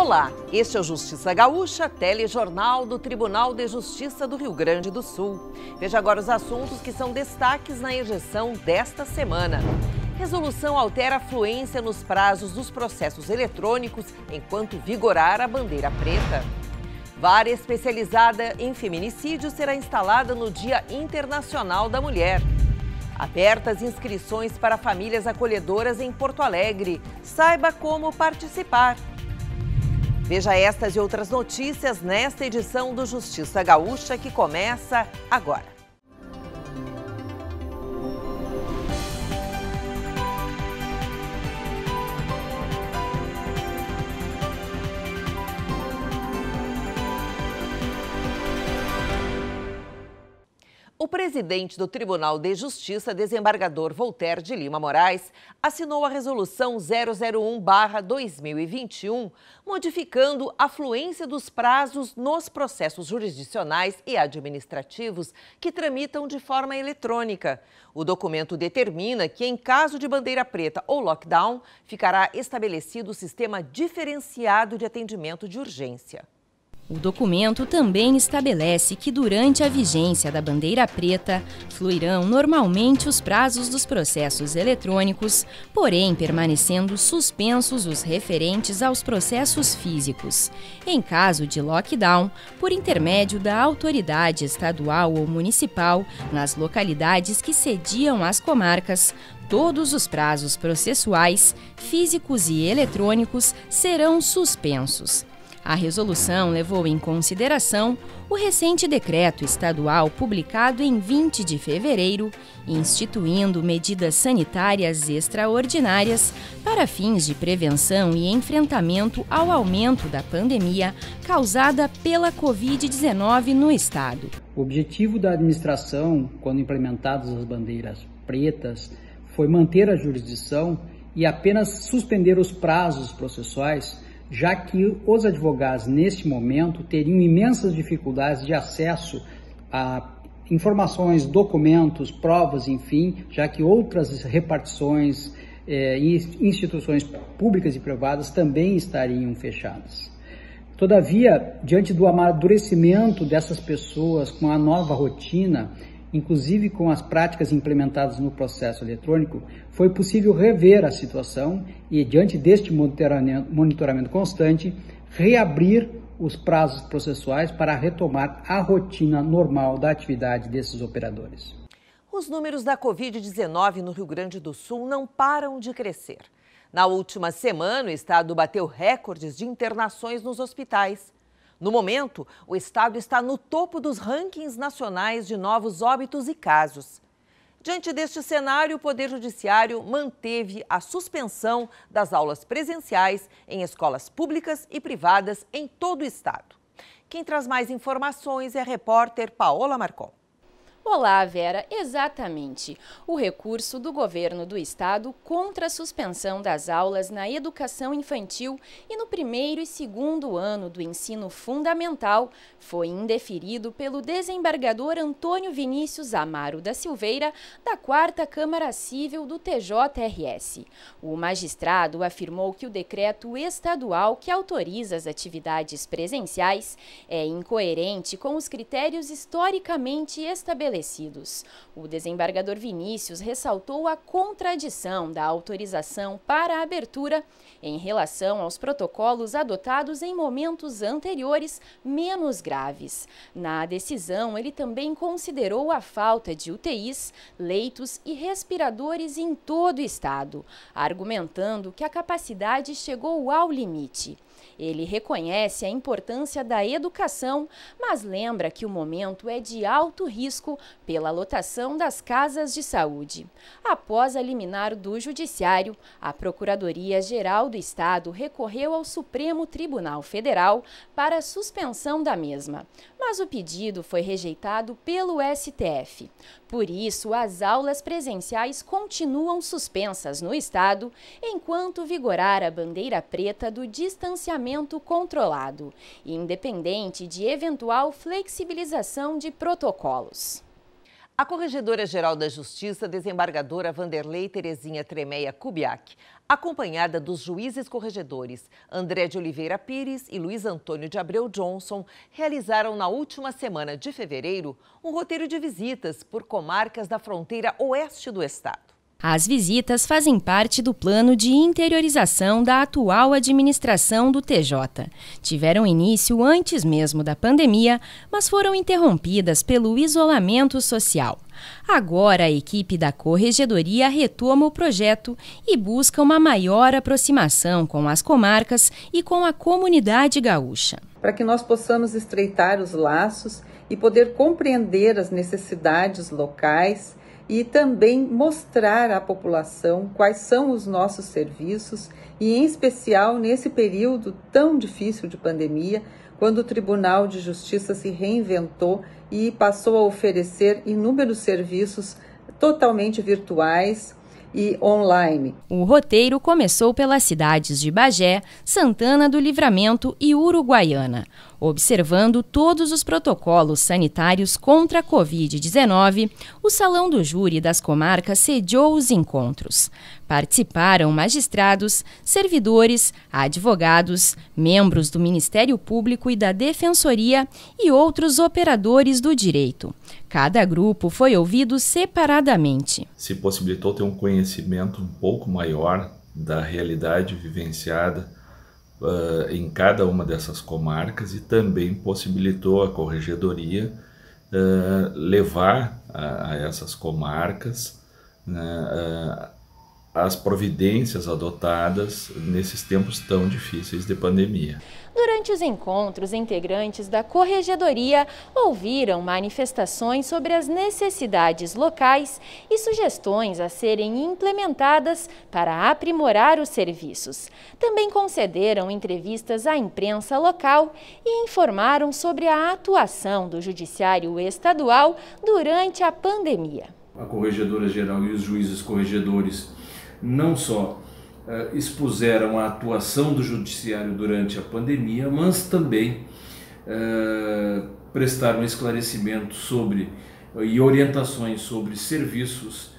Olá, este é o Justiça Gaúcha, telejornal do Tribunal de Justiça do Rio Grande do Sul. Veja agora os assuntos que são destaques na edição desta semana. Resolução altera a fluência nos prazos dos processos eletrônicos enquanto vigorar a bandeira preta. Vara especializada em feminicídio será instalada no Dia Internacional da Mulher. Abertas inscrições para famílias acolhedoras em Porto Alegre. Saiba como participar. Veja estas e outras notícias nesta edição do Justiça Gaúcha que começa agora. O presidente do Tribunal de Justiça, desembargador Voltaire de Lima Moraes, assinou a Resolução 001/2021, modificando a fluência dos prazos nos processos jurisdicionais e administrativos que tramitam de forma eletrônica. O documento determina que, em caso de bandeira preta ou lockdown, ficará estabelecido o sistema diferenciado de atendimento de urgência. O documento também estabelece que, durante a vigência da bandeira preta, fluirão normalmente os prazos dos processos eletrônicos, porém permanecendo suspensos os referentes aos processos físicos. Em caso de lockdown, por intermédio da autoridade estadual ou municipal, nas localidades que sediam as comarcas, todos os prazos processuais, físicos e eletrônicos serão suspensos. A resolução levou em consideração o recente decreto estadual publicado em 20 de fevereiro, instituindo medidas sanitárias extraordinárias para fins de prevenção e enfrentamento ao aumento da pandemia causada pela Covid-19 no estado. O objetivo da administração, quando implementadas as bandeiras pretas, foi manter a jurisdição e apenas suspender os prazos processuais, já que os advogados, neste momento, teriam imensas dificuldades de acesso a informações, documentos, provas, enfim, já que outras repartições e instituições públicas e privadas também estariam fechadas. Todavia, diante do amadurecimento dessas pessoas com a nova rotina, inclusive com as práticas implementadas no processo eletrônico, foi possível rever a situação e, diante deste monitoramento constante, reabrir os prazos processuais para retomar a rotina normal da atividade desses operadores. Os números da Covid-19 no Rio Grande do Sul não param de crescer. Na última semana, o estado bateu recordes de internações nos hospitais. No momento, o estado está no topo dos rankings nacionais de novos óbitos e casos. Diante deste cenário, o Poder Judiciário manteve a suspensão das aulas presenciais em escolas públicas e privadas em todo o estado. Quem traz mais informações é a repórter Paola Marcon. Olá, Vera, exatamente. O recurso do governo do estado contra a suspensão das aulas na educação infantil e no primeiro e segundo ano do ensino fundamental foi indeferido pelo desembargador Antônio Vinícius Amaro da Silveira, da 4ª Câmara Cível do TJRS. O magistrado afirmou que o decreto estadual que autoriza as atividades presenciais é incoerente com os critérios historicamente estabelecidos. O desembargador Vinícius ressaltou a contradição da autorização para a abertura em relação aos protocolos adotados em momentos anteriores menos graves. Na decisão, ele também considerou a falta de UTIs, leitos e respiradores em todo o estado, argumentando que a capacidade chegou ao limite. Ele reconhece a importância da educação, mas lembra que o momento é de alto risco pela lotação das casas de saúde. Após a liminar do Judiciário, a Procuradoria-Geral do Estado recorreu ao Supremo Tribunal Federal para a suspensão da mesma, mas o pedido foi rejeitado pelo STF. Por isso, as aulas presenciais continuam suspensas no estado, enquanto vigorar a bandeira preta do distanciamento controlado, independente de eventual flexibilização de protocolos. A Corregedora-Geral da Justiça, desembargadora Vanderlei Terezinha Tremeia Kubiak, acompanhada dos juízes corregedores André de Oliveira Pires e Luiz Antônio de Abreu Johnson, realizaram na última semana de fevereiro um roteiro de visitas por comarcas da fronteira oeste do estado. As visitas fazem parte do plano de interiorização da atual administração do TJ. Tiveram início antes mesmo da pandemia, mas foram interrompidas pelo isolamento social. Agora, a equipe da Corregedoria retoma o projeto e busca uma maior aproximação com as comarcas e com a comunidade gaúcha. Para que nós possamos estreitar os laços e poder compreender as necessidades locais e também mostrar à população quais são os nossos serviços e, em especial, nesse período tão difícil de pandemia, quando o Tribunal de Justiça se reinventou e passou a oferecer inúmeros serviços totalmente virtuais e online. O roteiro começou pelas cidades de Bagé, Santana do Livramento e Uruguaiana. Observando todos os protocolos sanitários contra a Covid-19, o Salão do Júri das Comarcas sediou os encontros. Participaram magistrados, servidores, advogados, membros do Ministério Público e da Defensoria e outros operadores do direito. Cada grupo foi ouvido separadamente. Se possibilitou ter um conhecimento um pouco maior da realidade vivenciada em cada uma dessas comarcas e também possibilitou a Corregedoria levar a essas comarcas as providências adotadas nesses tempos tão difíceis de pandemia. Durante os encontros, integrantes da Corregedoria ouviram manifestações sobre as necessidades locais e sugestões a serem implementadas para aprimorar os serviços. Também concederam entrevistas à imprensa local e informaram sobre a atuação do Judiciário Estadual durante a pandemia. A Corregedora-Geral e os juízes corregedores não só expuseram a atuação do Judiciário durante a pandemia, mas também prestaram esclarecimento sobre e orientações sobre serviços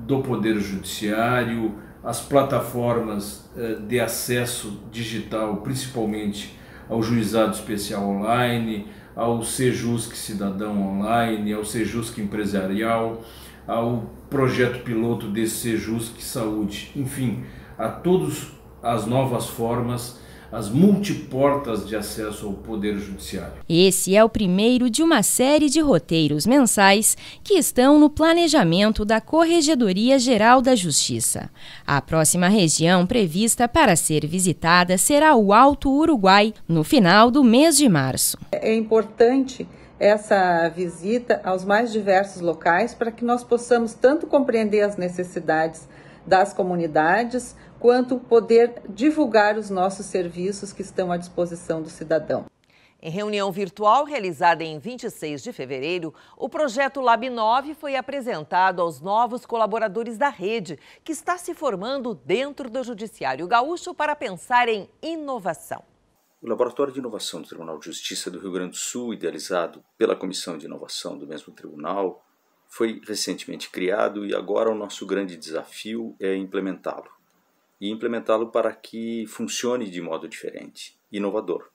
do Poder Judiciário, as plataformas de acesso digital, principalmente ao Juizado Especial Online, ao Sejusc Cidadão Online, ao Sejusc Empresarial, ao projeto piloto desse Sejusc Saúde, enfim, a todas as novas formas, as multiportas de acesso ao Poder Judiciário. Esse é o primeiro de uma série de roteiros mensais que estão no planejamento da Corregedoria Geral da Justiça. A próxima região prevista para ser visitada será o Alto Uruguai, no final do mês de março. É importante essa visita aos mais diversos locais para que nós possamos tanto compreender as necessidades das comunidades, quanto poder divulgar os nossos serviços que estão à disposição do cidadão. Em reunião virtual realizada em 26 de fevereiro, o projeto Lab9 foi apresentado aos novos colaboradores da rede, que está se formando dentro do Judiciário Gaúcho para pensar em inovação. O Laboratório de Inovação do Tribunal de Justiça do Rio Grande do Sul, idealizado pela Comissão de Inovação do mesmo tribunal, foi recentemente criado e agora o nosso grande desafio é implementá-lo. E implementá-lo para que funcione de modo diferente, inovador.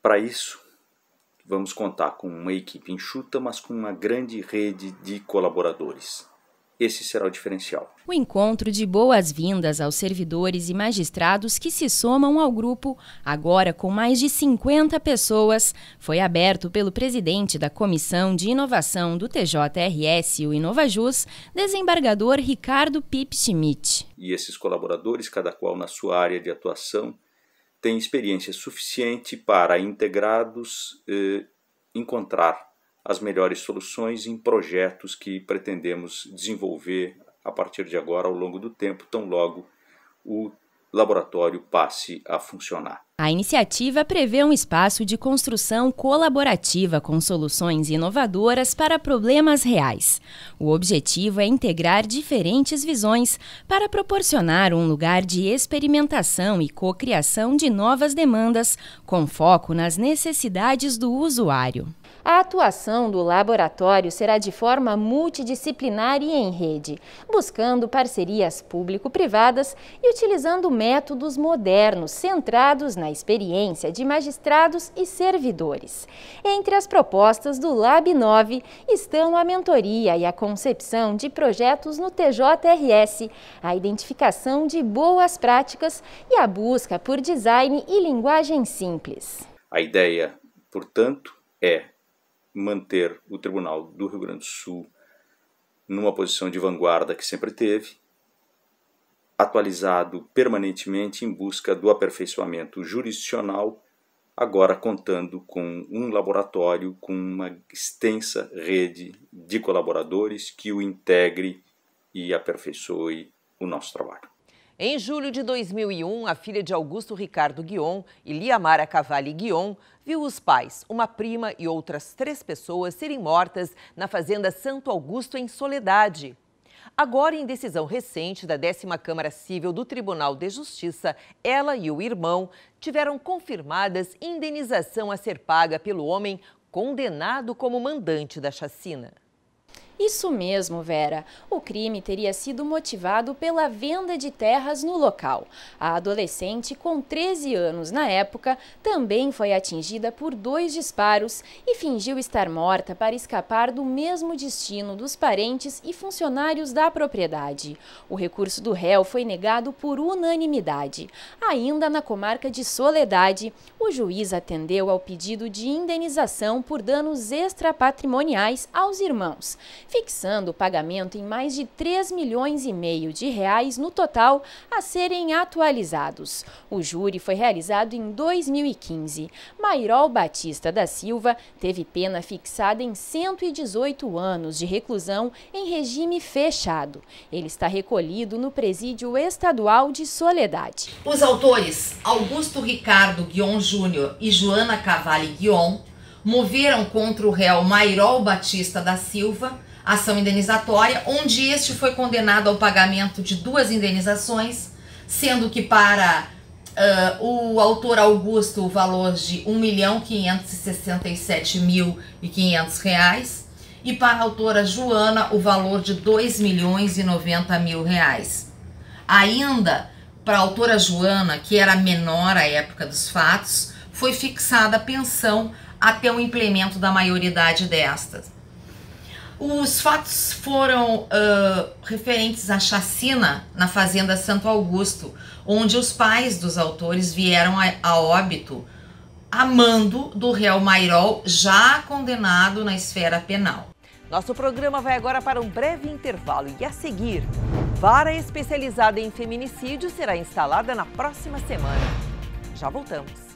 Para isso, vamos contar com uma equipe enxuta, mas com uma grande rede de colaboradores. Esse será o diferencial. O encontro de boas-vindas aos servidores e magistrados que se somam ao grupo, agora com mais de 50 pessoas, foi aberto pelo presidente da Comissão de Inovação do TJRS, o Inovajus, desembargador Ricardo Pip Schmidt. E esses colaboradores, cada qual na sua área de atuação, têm experiência suficiente para, integrados, encontrar as melhores soluções em projetos que pretendemos desenvolver a partir de agora ao longo do tempo, tão logo o laboratório passe a funcionar. A iniciativa prevê um espaço de construção colaborativa com soluções inovadoras para problemas reais. O objetivo é integrar diferentes visões para proporcionar um lugar de experimentação e cocriação de novas demandas, com foco nas necessidades do usuário. A atuação do laboratório será de forma multidisciplinar e em rede, buscando parcerias público-privadas e utilizando métodos modernos centrados na experiência de magistrados e servidores. Entre as propostas do Lab 9 estão a mentoria e a concepção de projetos no TJRS, a identificação de boas práticas e a busca por design e linguagem simples. A ideia, portanto, é manter o Tribunal do Rio Grande do Sul numa posição de vanguarda que sempre teve, atualizado permanentemente em busca do aperfeiçoamento jurisdicional, agora contando com um laboratório com uma extensa rede de colaboradores que o integre e aperfeiçoe o nosso trabalho. Em julho de 2001, a filha de Augusto Ricardo Guion, Eliamara Cavalli Guion, viu os pais, uma prima e outras 3 pessoas serem mortas na fazenda Santo Augusto, em Soledade. Agora, em decisão recente da 10ª Câmara Civil do Tribunal de Justiça, ela e o irmão tiveram confirmadas indenização a ser paga pelo homem condenado como mandante da chacina. Isso mesmo, Vera. O crime teria sido motivado pela venda de terras no local. A adolescente, com 13 anos na época, também foi atingida por 2 disparos e fingiu estar morta para escapar do mesmo destino dos parentes e funcionários da propriedade. O recurso do réu foi negado por unanimidade. Ainda na comarca de Soledade, o juiz atendeu ao pedido de indenização por danos extrapatrimoniais aos irmãos, fixando o pagamento em mais de 3,5 milhões de reais no total a serem atualizados. O júri foi realizado em 2015. Mairol Batista da Silva teve pena fixada em 118 anos de reclusão em regime fechado. Ele está recolhido no Presídio Estadual de Soledade. Os autores Augusto Ricardo Guion Júnior e Joana Cavalli Guion moveram contra o réu Mairol Batista da Silva ação indenizatória, onde este foi condenado ao pagamento de 2 indenizações, sendo que para o autor Augusto o valor de R$ 1.567.500 reais e para a autora Joana o valor de R$ 2.090.000 reais. Ainda para a autora Joana, que era menor à época dos fatos, foi fixada a pensão até o implemento da maioridade destas. Os fatos foram referentes à chacina na fazenda Santo Augusto, onde os pais dos autores vieram a óbito a mando do réu Mairol, já condenado na esfera penal. Nosso programa vai agora para um breve intervalo e, a seguir, vara especializada em feminicídio será instalada na próxima semana. Já voltamos.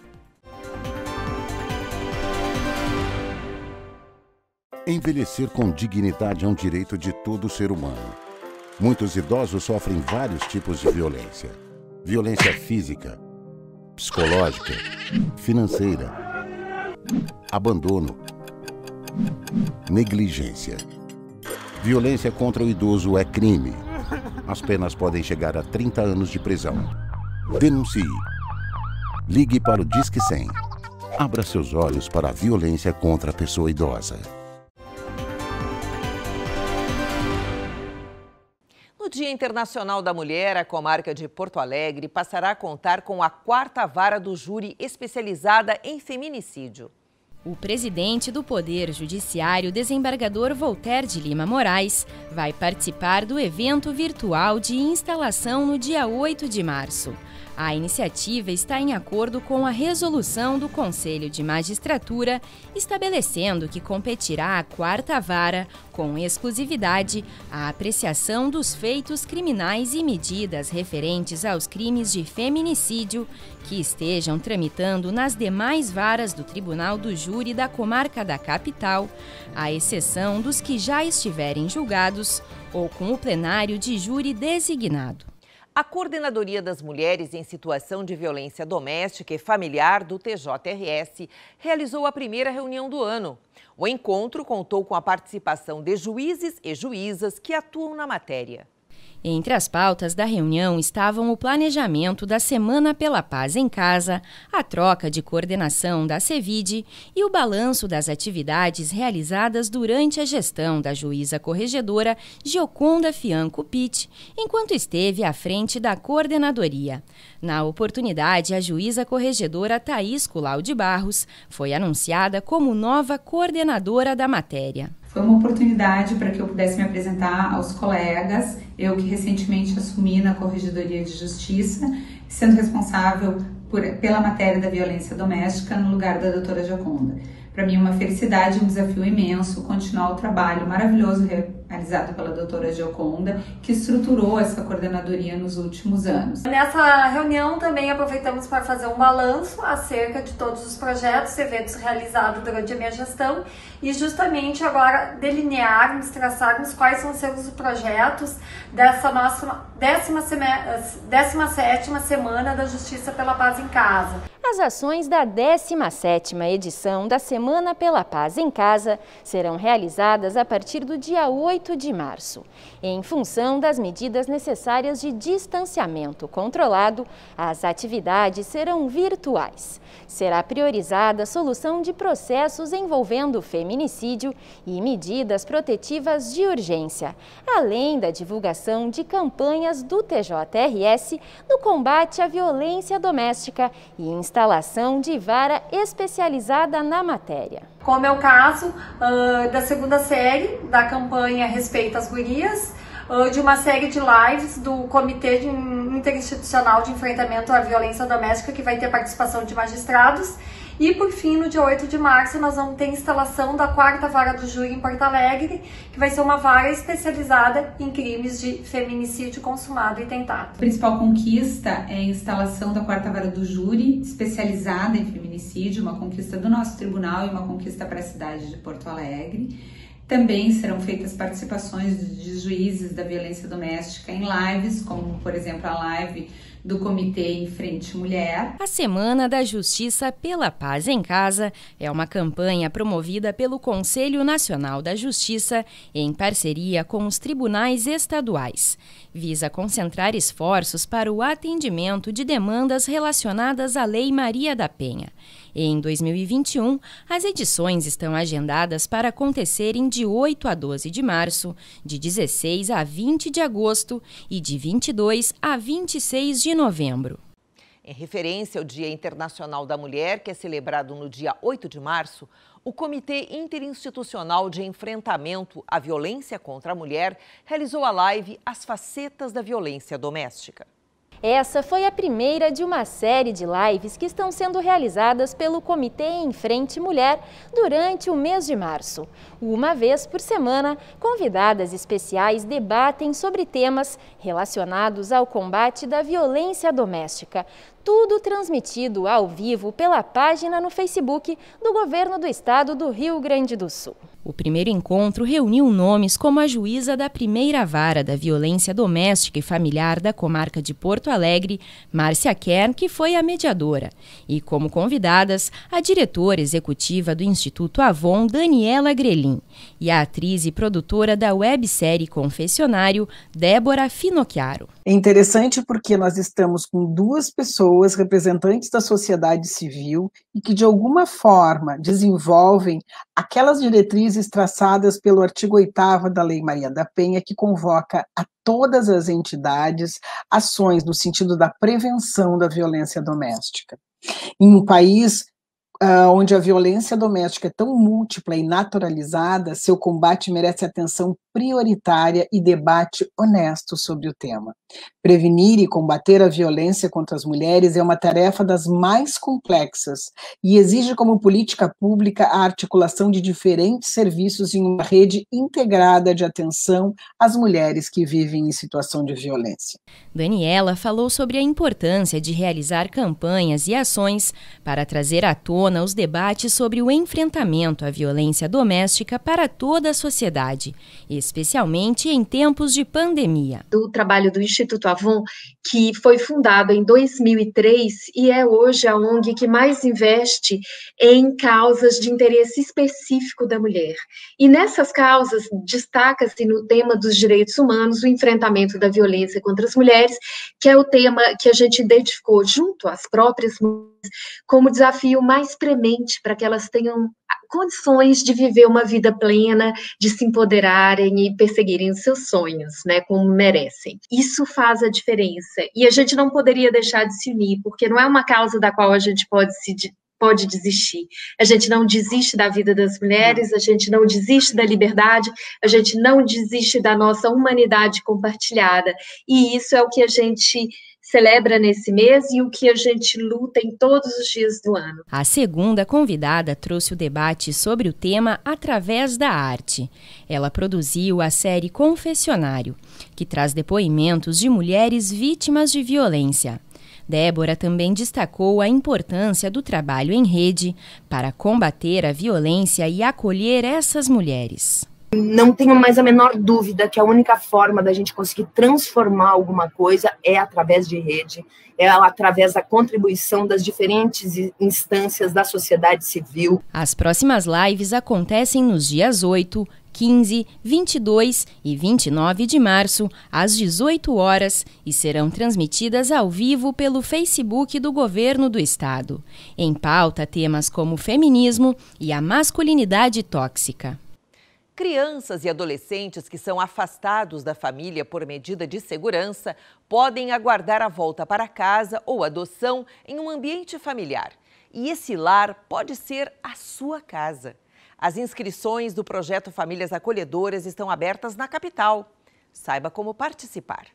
Envelhecer com dignidade é um direito de todo ser humano. Muitos idosos sofrem vários tipos de violência. Violência física, psicológica, financeira, abandono, negligência. Violência contra o idoso é crime. As penas podem chegar a 30 anos de prisão. Denuncie. Ligue para o Disque 100. Abra seus olhos para a violência contra a pessoa idosa. No Dia Internacional da Mulher, a comarca de Porto Alegre passará a contar com a 4ª vara do júri especializada em feminicídio. O presidente do Poder Judiciário, desembargador Voltaire de Lima Moraes, vai participar do evento virtual de instalação no dia 8 de março. A iniciativa está em acordo com a resolução do Conselho de Magistratura, estabelecendo que competirá à 4ª vara, com exclusividade, a apreciação dos feitos criminais e medidas referentes aos crimes de feminicídio que estejam tramitando nas demais varas do Tribunal do Júri da Comarca da Capital, à exceção dos que já estiverem julgados ou com o plenário de júri designado. A Coordenadoria das Mulheres em Situação de Violência Doméstica e Familiar do TJRS realizou a primeira reunião do ano. O encontro contou com a participação de juízes e juízas que atuam na matéria. Entre as pautas da reunião estavam o planejamento da Semana pela Paz em Casa, a troca de coordenação da CEVID e o balanço das atividades realizadas durante a gestão da juíza corregedora Gioconda Fianco Pitt, enquanto esteve à frente da coordenadoria. Na oportunidade, a juíza corregedora Thaís Culau de Barros foi anunciada como nova coordenadora da matéria. Foi uma oportunidade para que eu pudesse me apresentar aos colegas, eu que recentemente assumi na Corregedoria de Justiça, sendo responsável pela matéria da violência doméstica no lugar da doutora Gioconda. Para mim é uma felicidade e um desafio imenso continuar o trabalho maravilhoso realizado pela doutora Gioconda, que estruturou essa coordenadoria nos últimos anos. Nessa reunião também aproveitamos para fazer um balanço acerca de todos os projetos e eventos realizados durante a minha gestão e justamente agora delinearmos, traçarmos quais vão ser os projetos dessa nossa 17ª Semana da Justiça pela Paz em Casa. As ações da 17ª edição da Semana pela Paz em Casa serão realizadas a partir do dia 8 de março. Em função das medidas necessárias de distanciamento controlado, as atividades serão virtuais. Será priorizada a solução de processos envolvendo feminicídio e medidas protetivas de urgência, além da divulgação de campanhas do TJRS no combate à violência doméstica e instalação de vara especializada na matéria. Como é o caso da segunda série da campanha Respeita as Gurias, de uma série de lives do Comitê Interinstitucional de Enfrentamento à Violência Doméstica, que vai ter participação de magistrados. E, por fim, no dia 8 de março, nós vamos ter instalação da 4ª Vara do Júri em Porto Alegre, que vai ser uma vara especializada em crimes de feminicídio consumado e tentado. A principal conquista é a instalação da 4ª Vara do Júri, especializada em feminicídio, uma conquista do nosso tribunal e uma conquista para a cidade de Porto Alegre. Também serão feitas participações de juízes da violência doméstica em lives, como, por exemplo, a live do Comitê Em Frente Mulher. A Semana da Justiça pela Paz em Casa é uma campanha promovida pelo Conselho Nacional da Justiça em parceria com os tribunais estaduais. Visa concentrar esforços para o atendimento de demandas relacionadas à Lei Maria da Penha. Em 2021, as edições estão agendadas para acontecerem de 8 a 12 de março, de 16 a 20 de agosto e de 22 a 26 de novembro. Em referência ao Dia Internacional da Mulher, que é celebrado no dia 8 de março, o Comitê Interinstitucional de Enfrentamento à Violência contra a Mulher realizou a live As Facetas da Violência Doméstica. Essa foi a primeira de uma série de lives que estão sendo realizadas pelo Comitê Em Frente Mulher durante o mês de março. Uma vez por semana, convidadas especiais debatem sobre temas relacionados ao combate da violência doméstica. Tudo transmitido ao vivo pela página no Facebook do Governo do Estado do Rio Grande do Sul. O primeiro encontro reuniu nomes como a juíza da 1ª Vara da Violência Doméstica e Familiar da Comarca de Porto Alegre, Márcia Kern, que foi a mediadora, e como convidadas, a diretora executiva do Instituto Avon, Daniela Grelin, e a atriz e produtora da websérie Confessionário, Débora Finocchiaro. É interessante porque nós estamos com duas pessoas, representantes da sociedade civil, e que de alguma forma desenvolvem aquelas diretrizes traçadas pelo artigo 8º da Lei Maria da Penha, que convoca a todas as entidades ações no sentido da prevenção da violência doméstica. Em um país onde a violência doméstica é tão múltipla e naturalizada, seu combate merece atenção prioritária e debate honesto sobre o tema. Prevenir e combater a violência contra as mulheres é uma tarefa das mais complexas e exige como política pública a articulação de diferentes serviços em uma rede integrada de atenção às mulheres que vivem em situação de violência. Daniela falou sobre a importância de realizar campanhas e ações para trazer à tona os debates sobre o enfrentamento à violência doméstica para toda a sociedade, especialmente em tempos de pandemia. Do trabalho do Instituto Avon, que foi fundada em 2003 e é hoje a ONG que mais investe em causas de interesse específico da mulher. E nessas causas destaca-se no tema dos direitos humanos o enfrentamento da violência contra as mulheres, que é o tema que a gente identificou junto às próprias mulheres como desafio mais premente para que elas tenham condições de viver uma vida plena, de se empoderarem e perseguirem os seus sonhos, né, como merecem. Isso faz a diferença e a gente não poderia deixar de se unir, porque não é uma causa da qual a gente pode desistir. A gente não desiste da vida das mulheres, a gente não desiste da liberdade, a gente não desiste da nossa humanidade compartilhada. E isso é o que a gente celebra nesse mês e o que a gente luta em todos os dias do ano. A segunda convidada trouxe o debate sobre o tema através da arte. Ela produziu a série Confessionário, que traz depoimentos de mulheres vítimas de violência. Débora também destacou a importância do trabalho em rede para combater a violência e acolher essas mulheres. Não tenho mais a menor dúvida que a única forma da gente conseguir transformar alguma coisa é através de rede, é através da contribuição das diferentes instâncias da sociedade civil. As próximas lives acontecem nos dias 8, 15, 22 e 29 de março, às 18 horas, e serão transmitidas ao vivo pelo Facebook do Governo do Estado. Em pauta, temas como feminismo e a masculinidade tóxica. Crianças e adolescentes que são afastados da família por medida de segurança podem aguardar a volta para casa ou adoção em um ambiente familiar. E esse lar pode ser a sua casa. As inscrições do projeto Famílias Acolhedoras estão abertas na capital. Saiba como participar.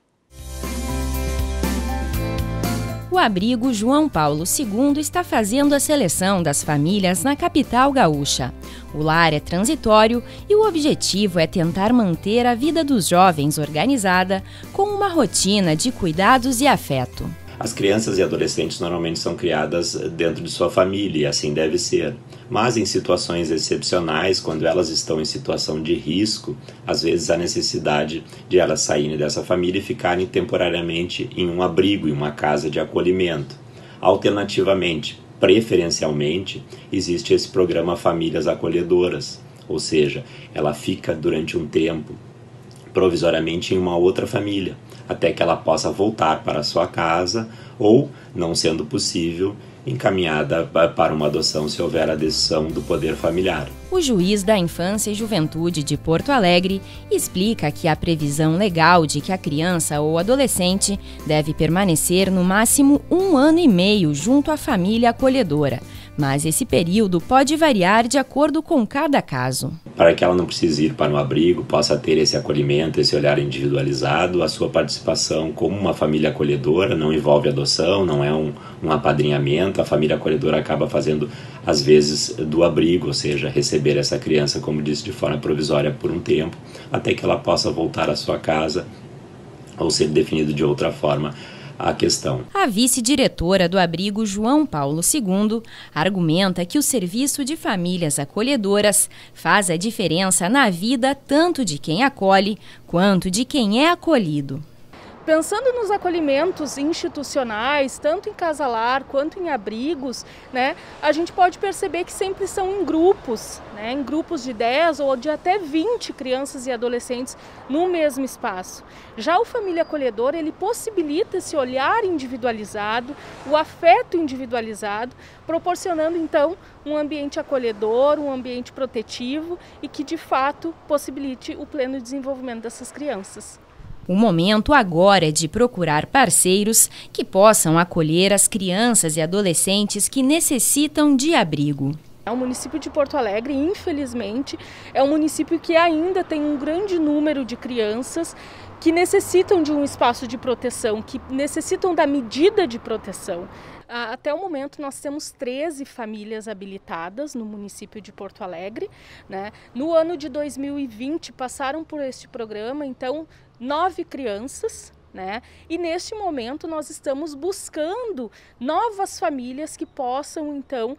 O abrigo João Paulo II está fazendo a seleção das famílias na capital gaúcha. O lar é transitório e o objetivo é tentar manter a vida dos jovens organizada com uma rotina de cuidados e afeto. As crianças e adolescentes normalmente são criadas dentro de sua família e assim deve ser. Mas em situações excepcionais, quando elas estão em situação de risco, às vezes há necessidade de elas saírem dessa família e ficarem temporariamente em um abrigo, em uma casa de acolhimento. Alternativamente, preferencialmente, existe esse programa Famílias Acolhedoras, ou seja, ela fica durante um tempo provisoriamente em uma outra família, até que ela possa voltar para a sua casa ou, não sendo possível, encaminhada para uma adoção se houver a decisão do poder familiar. O juiz da Infância e Juventude de Porto Alegre explica que há previsão legal de que a criança ou adolescente deve permanecer no máximo 1 ano e meio junto à família acolhedora, mas esse período pode variar de acordo com cada caso. Para que ela não precise ir para um abrigo, possa ter esse acolhimento, esse olhar individualizado, a sua participação como uma família acolhedora não envolve adoção, não é um apadrinhamento, a família acolhedora acaba fazendo, às vezes, do abrigo, ou seja, receber essa criança, como disse, de forma provisória por um tempo, até que ela possa voltar à sua casa ou ser definido de outra forma a questão. A vice-diretora do abrigo João Paulo II argumenta que o serviço de famílias acolhedoras faz a diferença na vida tanto de quem acolhe quanto de quem é acolhido. Pensando nos acolhimentos institucionais, tanto em casa-lar quanto em abrigos, né, a gente pode perceber que sempre são em grupos, né, em grupos de 10 ou de até 20 crianças e adolescentes no mesmo espaço. Já o Família Acolhedora, ele possibilita esse olhar individualizado, o afeto individualizado, proporcionando então um ambiente acolhedor, um ambiente protetivo e que de fato possibilite o pleno desenvolvimento dessas crianças. O momento agora é de procurar parceiros que possam acolher as crianças e adolescentes que necessitam de abrigo. O município de Porto Alegre, infelizmente, é um município que ainda tem um grande número de crianças que necessitam de um espaço de proteção, que necessitam da medida de proteção. Até o momento nós temos 13 famílias habilitadas no município de Porto Alegre, né? No ano de 2020 passaram por este programa, então, 9 crianças, né? E neste momento nós estamos buscando novas famílias que possam então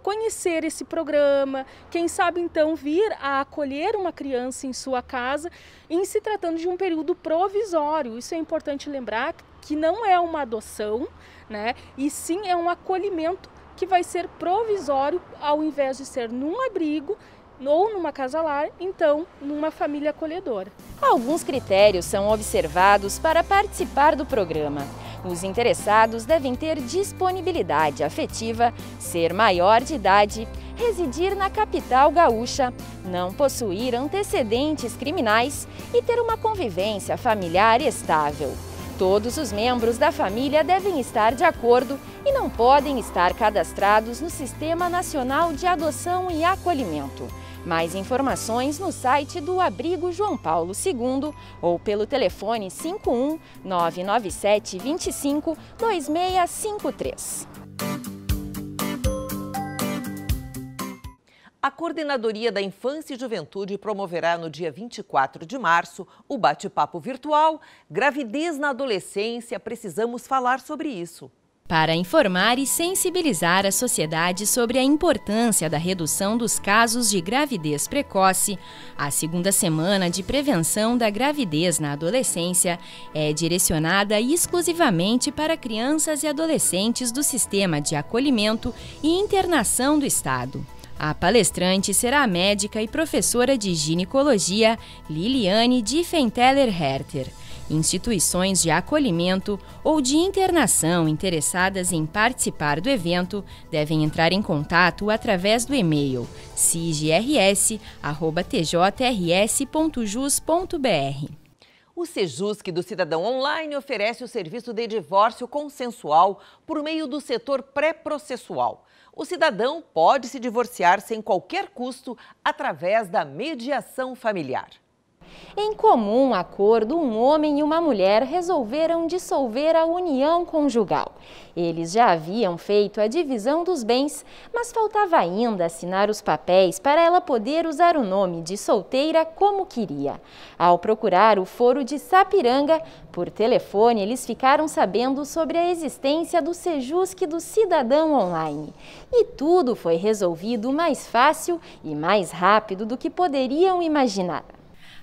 conhecer esse programa, quem sabe então vir a acolher uma criança em sua casa, em se tratando de um período provisório. Isso é importante lembrar, que não é uma adoção, né? E sim é um acolhimento que vai ser provisório, ao invés de ser num abrigo ou numa casa-lar, então numa família acolhedora. Alguns critérios são observados para participar do programa. Os interessados devem ter disponibilidade afetiva, ser maior de idade, residir na capital gaúcha, não possuir antecedentes criminais e ter uma convivência familiar estável. Todos os membros da família devem estar de acordo e não podem estar cadastrados no Sistema Nacional de Adoção e Acolhimento. Mais informações no site do Abrigo João Paulo II ou pelo telefone 51 997 25 2653. A Coordenadoria da Infância e Juventude promoverá no dia 24 de março o bate-papo virtual Gravidez na Adolescência, precisamos falar sobre isso. Para informar e sensibilizar a sociedade sobre a importância da redução dos casos de gravidez precoce, a segunda semana de prevenção da gravidez na adolescência é direcionada exclusivamente para crianças e adolescentes do Sistema de Acolhimento e Internação do Estado. A palestrante será a médica e professora de ginecologia Liliane Diffenteller-Herter. Instituições de acolhimento ou de internação interessadas em participar do evento devem entrar em contato através do e-mail sigrs@tjrs.jus.br. O Sejusc do Cidadão Online oferece o serviço de divórcio consensual por meio do setor pré-processual. O cidadão pode se divorciar sem qualquer custo através da mediação familiar. Em comum acordo, um homem e uma mulher resolveram dissolver a união conjugal. Eles já haviam feito a divisão dos bens, mas faltava ainda assinar os papéis para ela poder usar o nome de solteira como queria. Ao procurar o foro de Sapiranga, por telefone, eles ficaram sabendo sobre a existência do Sejusc do Cidadão Online. E tudo foi resolvido mais fácil e mais rápido do que poderiam imaginar.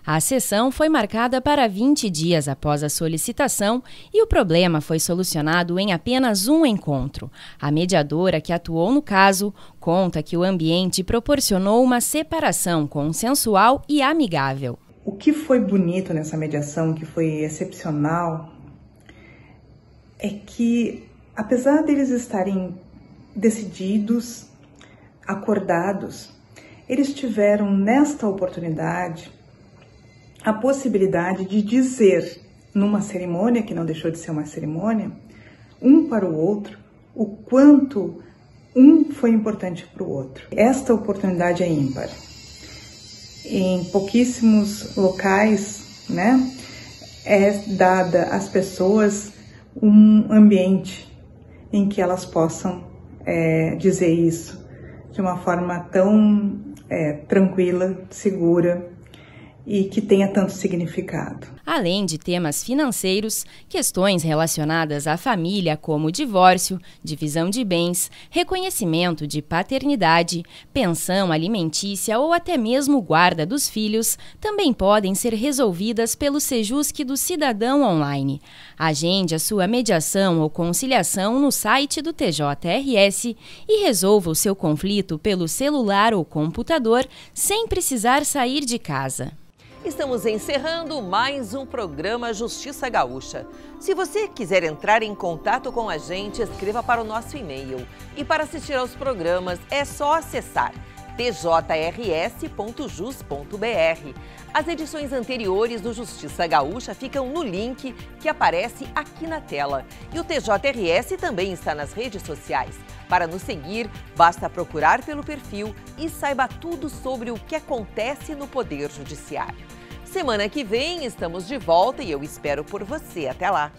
A sessão foi marcada para 20 dias após a solicitação e o problema foi solucionado em apenas um encontro. A mediadora que atuou no caso conta que o ambiente proporcionou uma separação consensual e amigável. O que foi bonito nessa mediação, que foi excepcional, é que, apesar deles estarem decididos, acordados, eles tiveram nesta oportunidade a possibilidade de dizer, numa cerimônia, que não deixou de ser uma cerimônia, um para o outro, o quanto um foi importante para o outro. Esta oportunidade é ímpar. Em pouquíssimos locais, né, é dada às pessoas um ambiente em que elas possam dizer isso de uma forma tão tranquila, segura, e que tenha tanto significado. Além de temas financeiros, questões relacionadas à família como divórcio, divisão de bens, reconhecimento de paternidade, pensão alimentícia ou até mesmo guarda dos filhos também podem ser resolvidas pelo Sejusc do Cidadão Online. Agende a sua mediação ou conciliação no site do TJRS e resolva o seu conflito pelo celular ou computador sem precisar sair de casa. Estamos encerrando mais um programa Justiça Gaúcha. Se você quiser entrar em contato com a gente, escreva para o nosso e-mail. E para assistir aos programas é só acessar tjrs.jus.br. As edições anteriores do Justiça Gaúcha ficam no link que aparece aqui na tela. E o TJRS também está nas redes sociais. Para nos seguir, basta procurar pelo perfil e saiba tudo sobre o que acontece no Poder Judiciário. Semana que vem estamos de volta e eu espero por você. Até lá!